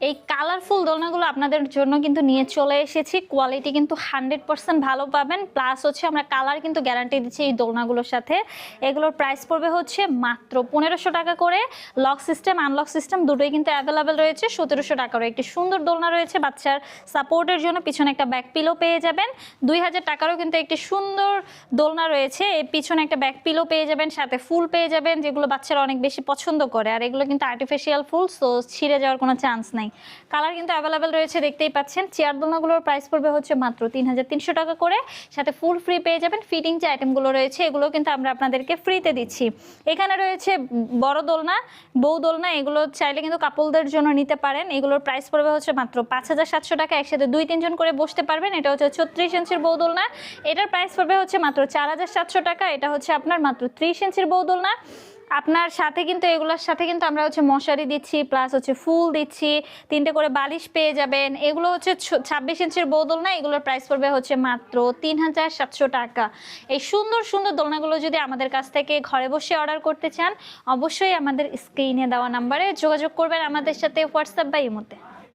এই কালারফুল দোলনাগুলো আপনাদের জন্য কিন্তু নিয়ে চলে এসেছি। কোয়ালিটি কিন্তু 100% ভালো পাবেন, প্লাস হচ্ছে আমরা কালার কিন্তু গ্যারান্টি দিচ্ছি এই দোলনাগুলোর সাথে। এগুলোর প্রাইস পড়বে হচ্ছে মাত্র 1500 টাকা করে। লক সিস্টেম আনলক সিস্টেম দুটোই কিন্তু অ্যাভেলেবেল রয়েছে। 1700 টাকারও একটি সুন্দর দোলনা রয়েছে বাচ্চার সাপোর্টের জন্য, পিছনে একটা ব্যাক পিলো পেয়ে যাবেন। 2000 টাকারও কিন্তু একটি সুন্দর দোলনা রয়েছে, এই পিছনে একটা ব্যাক পিলো পেয়ে যাবেন, সাথে ফুল পেয়ে যাবেন, যেগুলো বাচ্চারা অনেক বেশি পছন্দ করে। আর এগুলো কিন্তু আর্টিফিশিয়াল ফুল, সো ছিঁড়ে যাওয়ার কোনো চান্স নাই। কালার কিন্তু অ্যাভেলেবেল রয়েছে, দেখতেই পাচ্ছেন। চেয়ার দোলনাগুলোর প্রাইস পড়বে হচ্ছে মাত্র 3300 টাকা করে, সাথে ফুল ফ্রি পেয়ে যাবেন। ফিটিং যে আইটেমগুলো রয়েছে এগুলো কিন্তু আমরা আপনাদেরকে ফ্রিতে দিচ্ছি। এখানে রয়েছে বড় দোলনা, বউ দোলনা, এগুলো চাইলে কিন্তু কাপলদের জন্য নিতে পারেন। এগুলোর প্রাইস পড়বে হচ্ছে মাত্র 5700 টাকা, একসাথে 2-3 জন করে বসতে পারবেন। এটা হচ্ছে 36 ইঞ্চির বউ দোলনা, এটার প্রাইস পড়বে হচ্ছে মাত্র 4700 টাকা। এটা হচ্ছে আপনার মাত্র 30 ইঞ্চির বউ দোলনা। আপনার সাথে কিন্তু এগুলোর সাথে কিন্তু আমরা হচ্ছে মশারি দিচ্ছি, প্লাস হচ্ছে ফুল দিচ্ছি, 3টে করে বালিশ পেয়ে যাবেন। এগুলো হচ্ছে 26 ইঞ্চির বউ দোলনা, এগুলোর প্রাইস পড়বে হচ্ছে মাত্র 3700 টাকা। এই সুন্দর সুন্দর দোলনাগুলো যদি আমাদের কাছ থেকে ঘরে বসে অর্ডার করতে চান, অবশ্যই আমাদের স্ক্রিনে দেওয়া নাম্বারে যোগাযোগ করবেন আমাদের সাথে, হোয়াটসঅ্যাপ বা ইমোতে।